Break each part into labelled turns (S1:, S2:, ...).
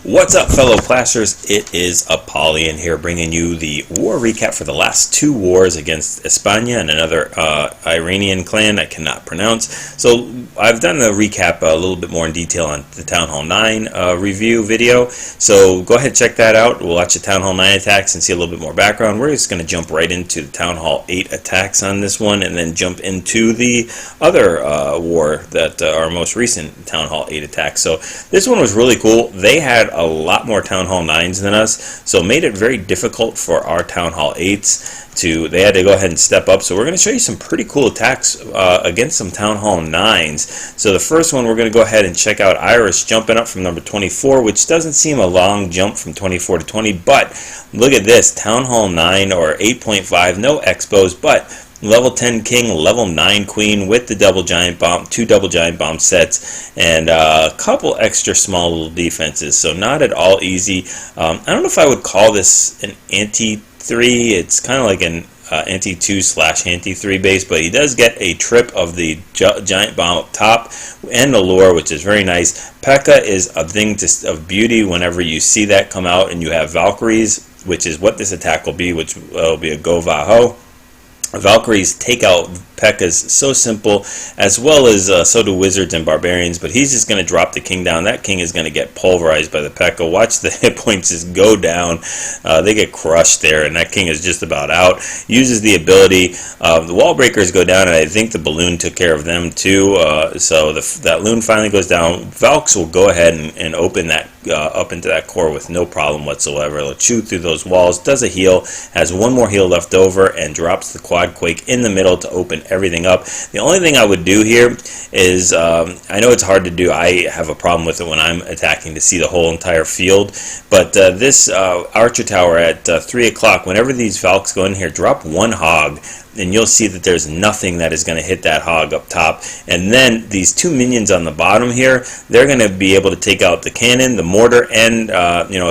S1: What's up, fellow clashers? It is Apollyon here, bringing you the war recap for the last two wars against Espania and another Iranian clan I cannot pronounce. So I've done the recap a little bit more in detail on the Town Hall 9 review video. So go ahead and check that out. We'll watch the Town Hall 9 attacks and see a little bit more background. We're just going to jump right into the Town Hall 8 attacks on this one, and then jump into the other war that our most recent Town Hall 8 attacks. So this one was really cool. They had a lot more Town Hall 9s than us, so it made it very difficult for our Town Hall 8s they had to go ahead and step up. So we're going to show you some pretty cool attacks against some Town Hall 9s. So the first one, we're going to go ahead and check out Iris jumping up from number 24, which doesn't seem a long jump from 24 to 20, but look at this, Town Hall 9 or 8.5, no expos, but level 10 king, level 9 queen with the double giant bomb, two double giant bomb sets, and a couple extra small little defenses. So not at all easy. I don't know if I would call this an anti-3. It's kind of like an anti-2 / anti-3 base, but he does get a trip of the giant bomb up top and the lure, which is very nice. P.E.K.K.A. is a thing of beauty whenever you see that come out, and you have Valkyries, which is what this attack will be, which will be a GoVaHo. Valkyries take out P.E.K.K.A.'s so simple, as well as so do Wizards and Barbarians, but he's just going to drop the king down. That king is going to get pulverized by the P.E.K.K.A. Watch the hit points just go down. They get crushed there, and that king is just about out. Uses the ability. The wall breakers go down, and I think the balloon took care of them too. So that loon finally goes down. Valks will go ahead and open that up into that core with no problem whatsoever. It'll chew through those walls, does a heal, has one more heal left over, and drops the quad quake in the middle to open everything up. The only thing I would do here is, I know it's hard to do. I have a problem with it when I'm attacking to see the whole entire field, but this archer tower at 3 o'clock, whenever these Valks go in here, drop one hog, and you'll see that there's nothing that is going to hit that hog up top. And then these two minions on the bottom here, they're going to be able to take out the cannon, the mortar, and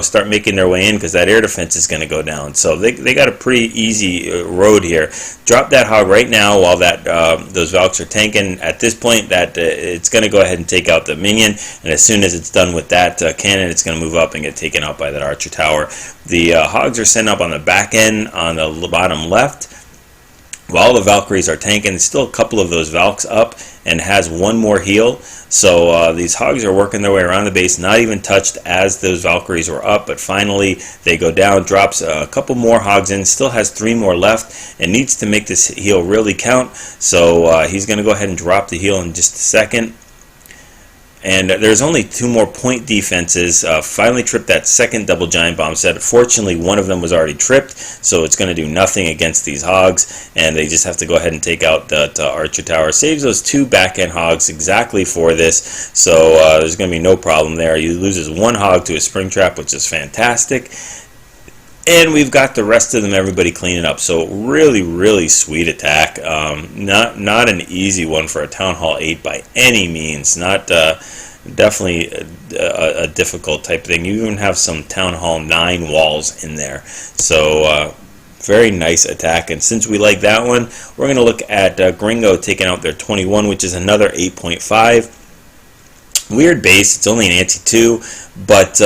S1: start making their way in, because that air defense is going to go down. So they got a pretty easy road here. Drop that hog right now while that those Valks are tanking. At this point, that it's going to go ahead and take out the minion, and as soon as it's done with that cannon, it's going to move up and get taken out by that archer tower. The hogs are sent up on the back end on the bottom left. While the Valkyries are tanking, there's still a couple of those Valks up and has one more heal. So these hogs are working their way around the base, not even touched as those Valkyries were up, but finally they go down, drops a couple more hogs in, still has 3 more left, and needs to make this heal really count. So he's going to go ahead and drop the heal in just a second. And there's only 2 more point defenses. Finally tripped that second double giant bomb set. Fortunately, one of them was already tripped, so it's going to do nothing against these hogs, and they just have to go ahead and take out that archer tower. Saves those 2 back-end hogs exactly for this, so there's going to be no problem there. He loses 1 hog to a spring trap, which is fantastic. And we've got the rest of them, everybody cleaning up. So really, really sweet attack. Not an easy one for a Town Hall 8 by any means. Not definitely a difficult type thing. You even have some Town Hall 9 walls in there. So very nice attack. And since we like that one, we're going to look at Gringo taking out their 21, which is another 8.5. Weird base. It's only an anti-2, but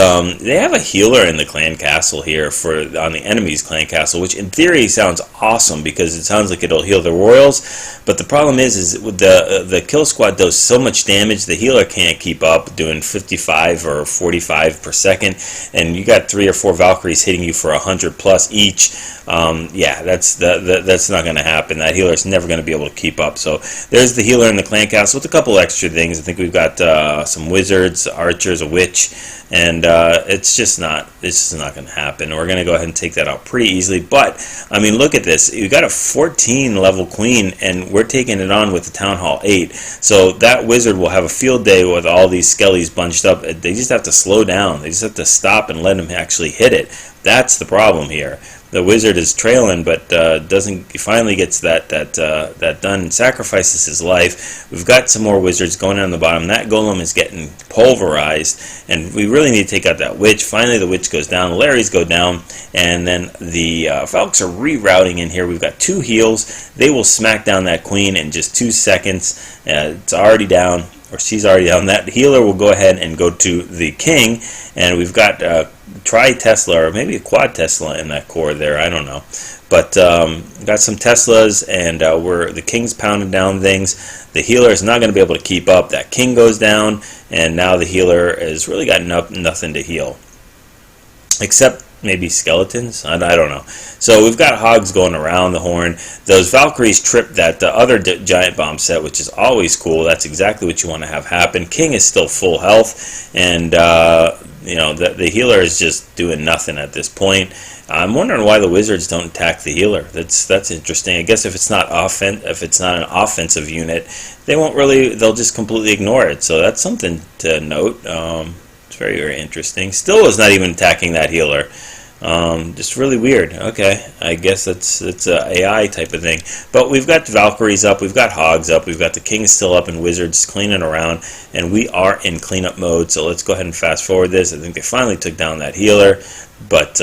S1: they have a healer in the clan castle here on the enemy's clan castle, which in theory sounds awesome because it sounds like it'll heal the royals. But the problem is with the kill squad does so much damage, the healer can't keep up, doing 55 or 45 per second, and you got 3 or 4 Valkyries hitting you for 100 plus each. Yeah, that's not going to happen. That healer's never going to be able to keep up. So there's the healer in the clan castle with a couple extra things. I think we've got some wizards, archers, a witch, and it's just not going to happen. We're going to go ahead and take that out pretty easily. But I mean, look at this. You got a 14 level queen, and we're taking it on with the Town Hall 8. So that wizard will have a field day with all these skellies bunched up. They just have to slow down. They just have to stop and let him actually hit it. That's the problem here. The wizard is trailing, but doesn't. He finally gets that done and sacrifices his life. We've got some more wizards going on the bottom. That golem is getting pulverized, and we really need to take out that witch. Finally, the witch goes down. The Larrys go down, and then the Falcons are rerouting in here. We've got 2 heals. They will smack down that queen in just 2 seconds. It's already down. or she's already down. That healer will go ahead and go to the king, and we've got tri-Tesla, or maybe a quad Tesla in that core there, I don't know. But got some Teslas, and the king's pounding down things. The healer is not going to be able to keep up. That king goes down, and now the healer has really got nothing to heal, except maybe skeletons. I don't know. So we've got hogs going around the horn. Those Valkyries trip that other giant bomb set, which is always cool. That's exactly what you want to have happen. King is still full health, and the healer is just doing nothing at this point. I'm wondering why the wizards don't attack the healer. That's interesting. I guess if it's not an offensive unit, they'll just completely ignore it. So that's something to note. It's very, very interesting. Still is not even attacking that healer. Just really weird. Okay, I guess it's a AI type of thing. But we've got Valkyries up, we've got Hogs up, we've got the King still up, and Wizards cleaning around, and we are in cleanup mode. So let's go ahead and fast forward this. I think they finally took down that healer, but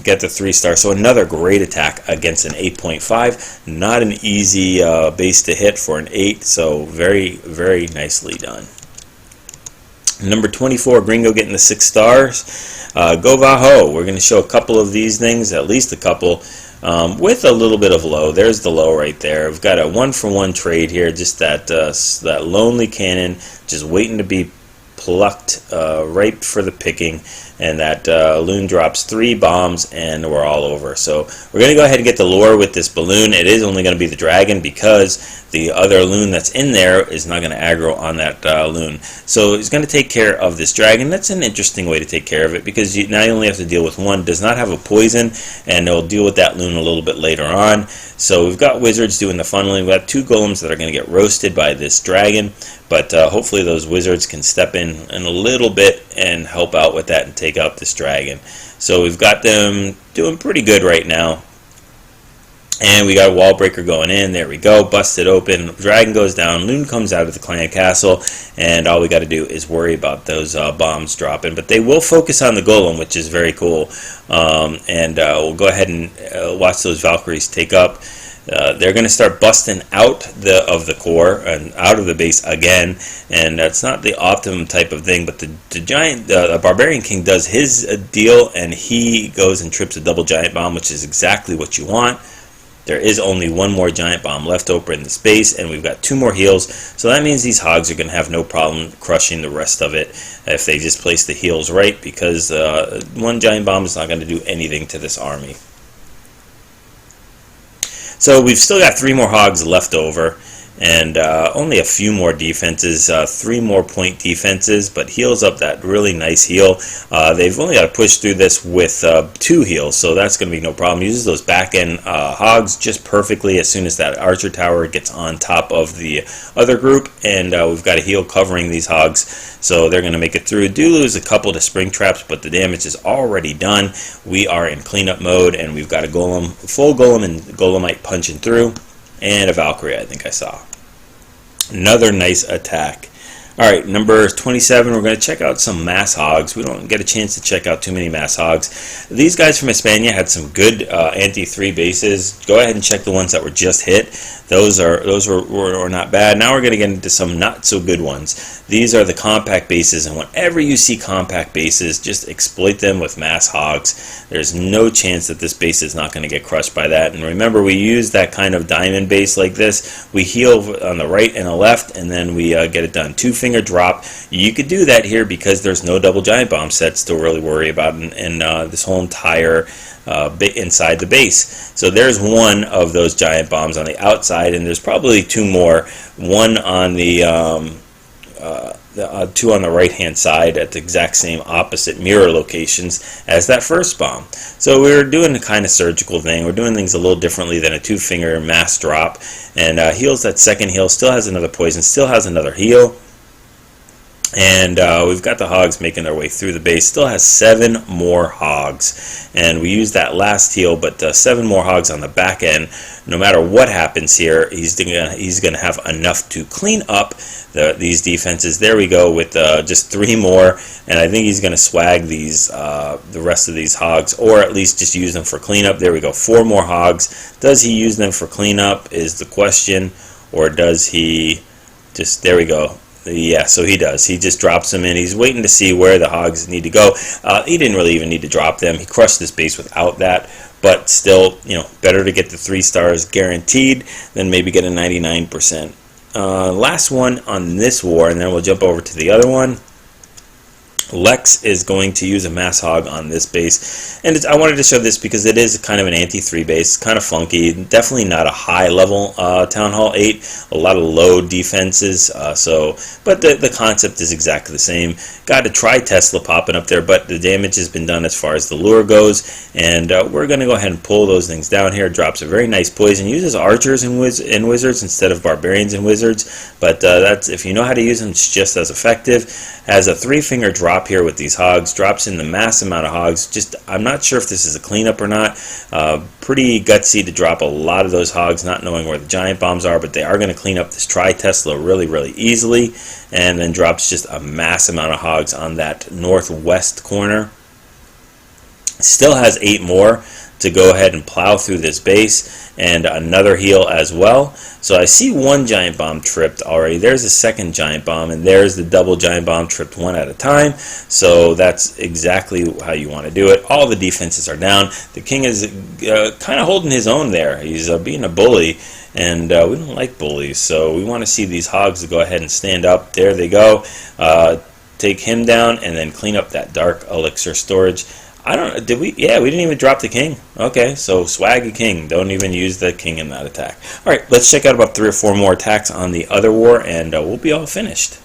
S1: get the 3-star. So another great attack against an 8.5. Not an easy base to hit for an 8. So very, very nicely done. Number 24, Gringo getting the 6 stars. GoVaHo. We're going to show a couple of these things, at least a couple, with a little bit of low. There's the low right there. We've got a 1-for-1 trade here. Just that lonely cannon, just waiting to be plucked, ripe for the picking. And that loon drops 3 bombs, and we're all over. So we're going to go ahead and get the lure with this balloon. It is only going to be the dragon, because the other loon that's in there is not going to aggro on that loon. So he's going to take care of this dragon. That's an interesting way to take care of it, because now you only have to deal with one. Does not have a poison, and they'll deal with that loon a little bit later on. So we've got wizards doing the funneling. We've got 2 golems that are going to get roasted by this dragon, but hopefully those wizards can step in a little bit and help out with that and take out this dragon. So we've got them doing pretty good right now. And we got a wall breaker going in. There we go. Busted open. Dragon goes down. Loon comes out of the clan castle. And all we got to do is worry about those bombs dropping. But they will focus on the golem, which is very cool. We'll go ahead and watch those Valkyries take up. They're going to start busting out of the core and out of the base again, and that's not the optimum type of thing. But the barbarian king does his deal, and he goes and trips a double giant bomb, which is exactly what you want. There is only 1 more giant bomb left over in the space, and we've got 2 more heals. So that means these hogs are going to have no problem crushing the rest of it if they just place the heals right, because 1 giant bomb is not going to do anything to this army. So we've still got 3 more hogs left over, and only a few more defenses, 3 more point defenses, but heals up that really nice heal. They've only got to push through this with 2 heals, so that's going to be no problem. Uses those back end hogs just perfectly as soon as that archer tower gets on top of the other group, and we've got a heal covering these hogs, so they're going to make it through. Do lose a couple to spring traps, but the damage is already done. We are in cleanup mode, and we've got a golem, full golem and golemite punching through, and a Valkyrie I think I saw. Another nice attack. Alright, number 27, we're going to check out some mass hogs. We don't get a chance to check out too many mass hogs. These guys from Espania had some good anti-3 bases. Go ahead and check the ones that were just hit. Those were not bad. Now we're going to get into some not so good ones. These are the compact bases, and whenever you see compact bases, just exploit them with mass hogs. There's no chance that this base is not going to get crushed by that. And remember, we use that kind of diamond base like this. We heal on the right and the left, and then we get it done. 2-finger drop. You could do that here because there's no double giant bomb sets to really worry about in this whole entire inside the base. So there's 1 of those giant bombs on the outside, and there's probably 2 more. 1 on the 2 on the right hand side at the exact same opposite mirror locations as that first bomb. So we're doing a kind of surgical thing. We're doing things a little differently than a 2-finger mass drop, and heals that second heal. Still has another poison. Still has another heal. And we've got the hogs making their way through the base. Still has 7 more hogs, and we use that last heal, but 7 more hogs on the back end. No matter what happens here, he's gonna have enough to clean up these defenses. There we go with just 3 more, and I think he's gonna swag these the rest of these hogs, or at least just use them for cleanup. There we go, 4 more hogs. Does he use them for cleanup is the question, or does he just, there we go. Yeah, so he does. He just drops them in. He's waiting to see where the hogs need to go. He didn't really even need to drop them. He crushed this base without that. But still, better to get the 3 stars guaranteed than maybe get a 99%. Last one on this war, and then we'll jump over to the other one. Lex is going to use a mass hog on this base, and I wanted to show this because it is kind of an anti-3 base, kind of funky, definitely not a high level Town Hall 8, a lot of low defenses, but the concept is exactly the same. Got a Tri-Tesla popping up there, but the damage has been done as far as the lure goes, and we're going to go ahead and pull those things down here. Drops a very nice poison, uses archers and wizards instead of barbarians and wizards, but that's, if you know how to use them, it's just as effective. Has a 3-finger drop here with these hogs, drops in the mass amount of hogs. Just, I'm not sure if this is a cleanup or not. Pretty gutsy to drop a lot of those hogs, not knowing where the giant bombs are, but they are going to clean up this Tri-Tesla really, really easily, and then drops just a mass amount of hogs on that northwest corner. Still has 8 more to go ahead and plow through this base, and another heal as well. So I see 1 giant bomb tripped already. There's a second giant bomb, and there's the double giant bomb tripped 1 at a time. So that's exactly how you want to do it. All the defenses are down. The king is kind of holding his own there. He's being a bully, and we don't like bullies. So we want to see these hogs go ahead and stand up. There they go. Take him down, and then clean up that dark elixir storage. I don't, did we? Yeah, we didn't even drop the king. Okay, so swag a king. Don't even use the king in that attack. All right, let's check out about 3 or 4 more attacks on the other war, and we'll be all finished.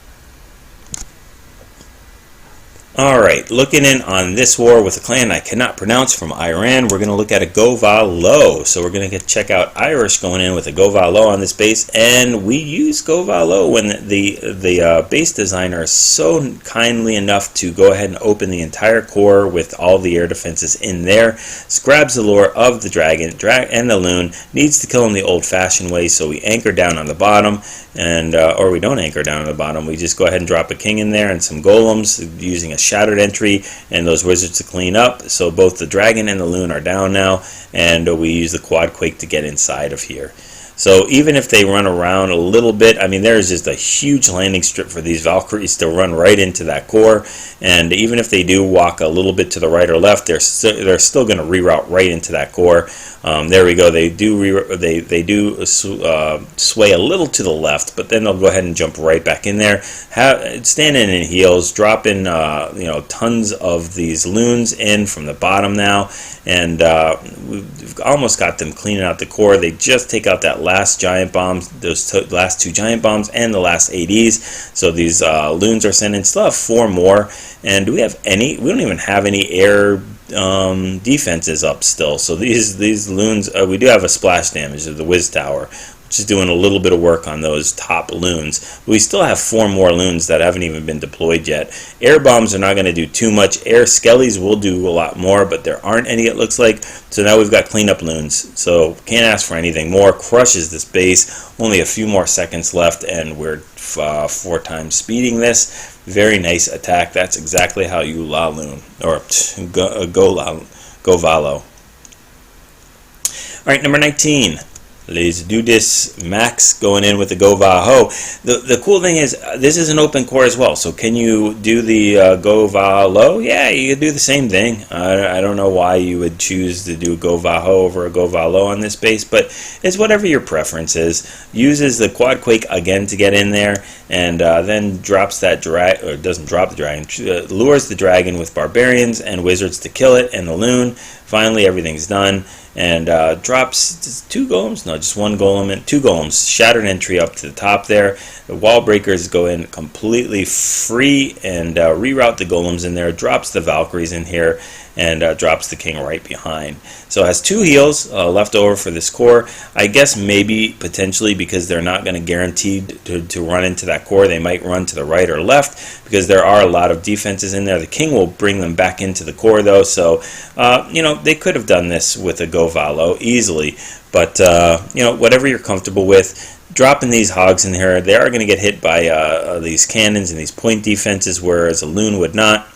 S1: Alright, looking in on this war with a clan I cannot pronounce from Iran, we're going to look at a GoVaLo. So we're going to check out Irish going in with a GoVaLo on this base, and we use GoVaLo when the base designer is so kindly enough to go ahead and open the entire core with all the air defenses in there. So grabs the lure of the dragon and the loon, needs to kill him the old-fashioned way, so we anchor down on the bottom, and or we don't anchor down on the bottom, we just go ahead and drop a king in there and some golems using a shattered entry and those wizards to clean up. So both the dragon and the loon are down now, and we use the quad quake to get inside of here. So even if they run around a little bit, I mean, there's just a huge landing strip for these Valkyries to run right into that core, and even if they do walk a little bit to the right or left, they're still going to reroute right into that core. There we go. They do sway a little to the left, but then they'll go ahead and jump right back in there. Stand in heels, drop in tons of these loons in from the bottom now, and we've almost got them cleaning out the core. They just take out that last giant bombs, those last 2 giant bombs, and the last ADs. So these loons are sending. Still have 4 more, and do we have any? We don't even have any air defenses up still. So these loons, we do have a splash damage of the Wiz Tower, which is doing a little bit of work on those top loons. We still have 4 more loons that haven't even been deployed yet. Air bombs are not going to do too much. Air skellies will do a lot more, but there aren't any, it looks like. So now we've got cleanup loons. So can't ask for anything more. Crushes this base. Only a few more seconds left, and we're 4 times speeding this. Very nice attack. That's exactly how you la loon, or GoVaLo. All right, number 19. Let's do this. Max going in with the GoVaHo. The cool thing is this is an open core as well. So can you do the GoVaLo? Yeah, you could do the same thing. I don't know why you would choose to do GoVaHo over a GoVaLo on this base, but it's whatever your preference is. Uses the quad quake again to get in there, and then drops that or doesn't drop the dragon. Lures the dragon with barbarians and wizards to kill it, and the loon. Finally, everything's done. And drops 2 golems, no, just 1 golem and 2 golems. Shattered entry up to the top there. The wall breakers go in completely free and reroute the golems in there. Drops the Valkyries in here and drops the king right behind. So it has 2 heals left over for this core. I guess maybe potentially because they're not going to guaranteed to run into that core, they might run to the right or left because there are a lot of defenses in there. The king will bring them back into the core though, so they could have done this with a GoVaLo easily, but whatever you're comfortable with. Dropping these hogs in here, they are going to get hit by these cannons and these point defenses, whereas a loon would not.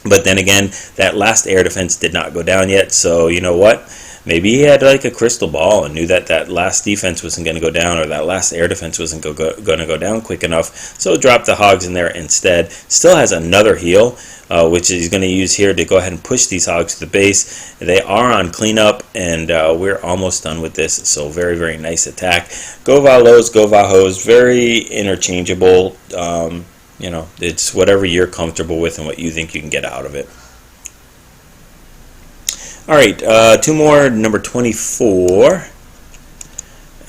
S1: But then again, that last air defense did not go down yet, so you know what? Maybe he had like a crystal ball and knew that that last defense wasn't going to go down, or that last air defense wasn't going to go down quick enough, so dropped the hogs in there instead. Still has another heal, which he's going to use here to go ahead and push these hogs to the base. They are on cleanup, and we're almost done with this, so very, very nice attack. GoVaLos, GoVaHos, very interchangeable. You know, it's whatever you're comfortable with and what you think you can get out of it. Alright, two more, number 24.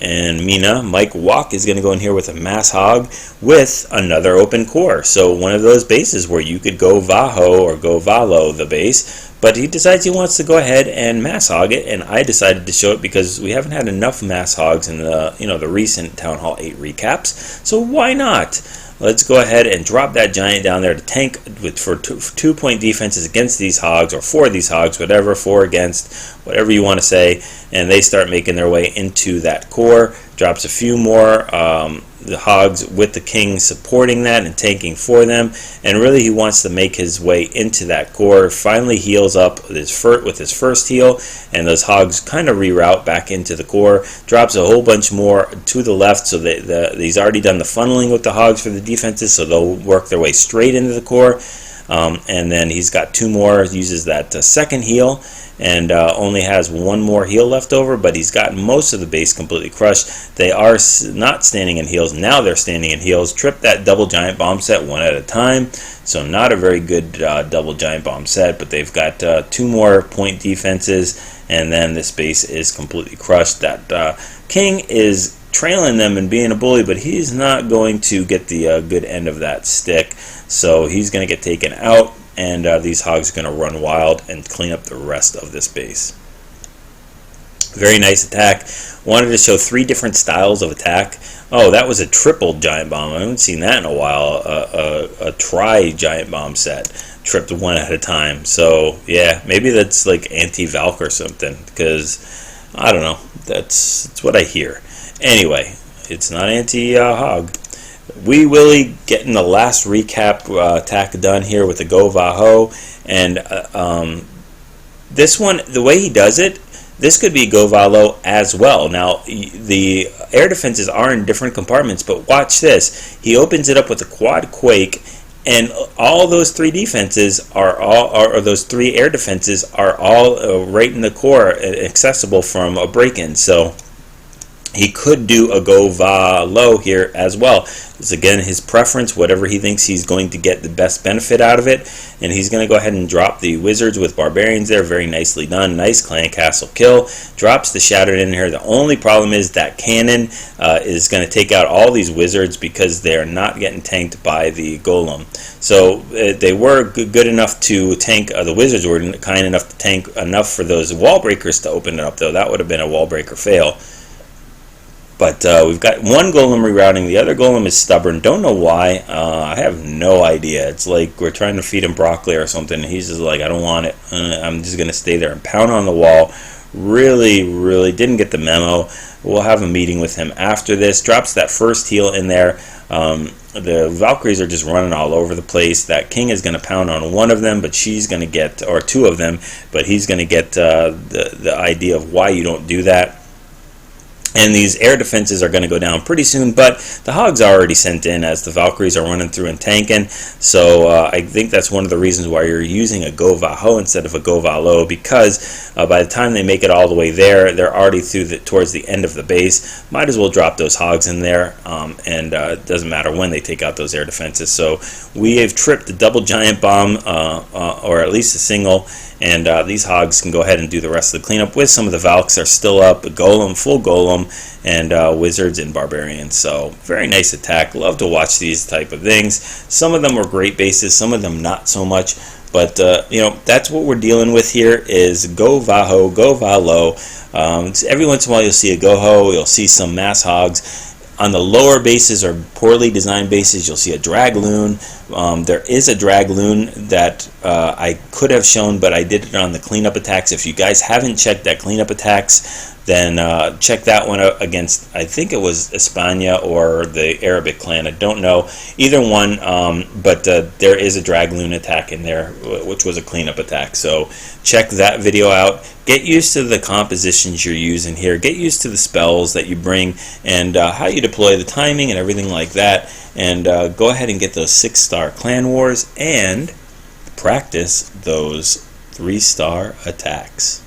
S1: And Mina, Mike Walk, is going to go in here with a mass hog with another open core. So one of those bases where you could go GoVaHo or GoVaLo the base, but he decides he wants to go ahead and mass hog it, and I decided to show it because we haven't had enough mass hogs in the the recent Town Hall 8 recaps. So why not? Let's go ahead and drop that giant down there to tank for 2-point defenses against these hogs, or for these hogs, whatever, for, against, whatever you want to say, and they start making their way into that core. Drops a few more the hogs with the king supporting that and tanking for them, and really he wants to make his way into that core. Finally heals up with his first heal, and those hogs kind of reroute back into the core. Drops a whole bunch more to the left, so that he's already done the funneling with the hogs for the defenses, so they'll work their way straight into the core. And then he's got two more, uses that second heal, and only has one more heal left over, but he's gotten most of the base completely crushed. They are not standing in heals. Now they're standing in heals. Trip that double giant bomb set one at a time, so not a very good double giant bomb set, but they've got two more point defenses, and then this base is completely crushed. That king is trailing them and being a bully, but he's not going to get the good end of that stick, so he's going to get taken out, and these hogs are going to run wild and clean up the rest of this base. Very nice attack. Wanted to show 3 different styles of attack. Oh, that was a triple giant bomb. I haven't seen that in a while. A tri-giant bomb set. Tripped one at a time. So, yeah, maybe that's like anti-Valk or something, because, I don't know, that's what I hear. Anyway, it's not anti-hog. Willie getting the last recap attack done here with the GoVaHo, and this one, the way he does it, this could be GoVaLo as well. Now, the air defenses are in different compartments, but watch this. He opens it up with a quad quake, and all those 3 defenses or those 3 air defenses are all right in the core, accessible from a break-in. So he could do a GoVaLo here as well. It's again his preference, whatever he thinks he's going to get the best benefit out of it. And he's going to go ahead and drop the wizards with barbarians there. Very nicely done. Nice clan castle kill. Drops the shattered in here. The only problem is that cannon is going to take out all these wizards because they are not getting tanked by the golem. So they were good enough to tank. The wizards were kind enough to tank enough for those wall breakers to open it up, though. That would have been a wall breaker fail. But we've got one golem rerouting. The other golem is stubborn. Don't know why. I have no idea. It's like we're trying to feed him broccoli or something. And he's just like, I don't want it. I'm just going to stay there and pound on the wall. Really didn't get the memo. We'll have a meeting with him after this. Drops that first heal in there. The Valkyries are just running all over the place. That king is going to pound on one of them, but she's going to get, or 2 of them, but he's going to get the idea of why you don't do that. And these air defenses are going to go down pretty soon, but the hogs are already sent in as the Valkyries are running through and tanking. So I think that's one of the reasons why you're using a GoVaHo instead of a GoVaLo, because by the time they make it all the way there, they're already towards the end of the base. Might as well drop those hogs in there, and it doesn't matter when they take out those air defenses. So we have tripped the double giant bomb, or at least a single, and these hogs can go ahead and do the rest of the cleanup with some of the Valks are still up, a golem, full golem, and wizards and barbarians. So very nice attack. Love to watch these type of things. Some of them were great bases, some of them not so much, but that's what we're dealing with here is GoVaHo, GoVaLo. Every once in a while you'll see a GoHo, you'll see some mass hogs. On the lower bases or poorly designed bases, you'll see a dragloon. There is a dragloon that I could have shown, but I did it on the cleanup attacks. If you guys haven't checked that cleanup attacks then check that one out against, I think it was Espania or the Arabic clan. I don't know either one, but there is a dragloon attack in there, which was a cleanup attack. So check that video out. Get used to the compositions you're using here. Get used to the spells that you bring and how you deploy the timing and everything like that. And go ahead and get those 6-star clan wars and practice those 3-star attacks.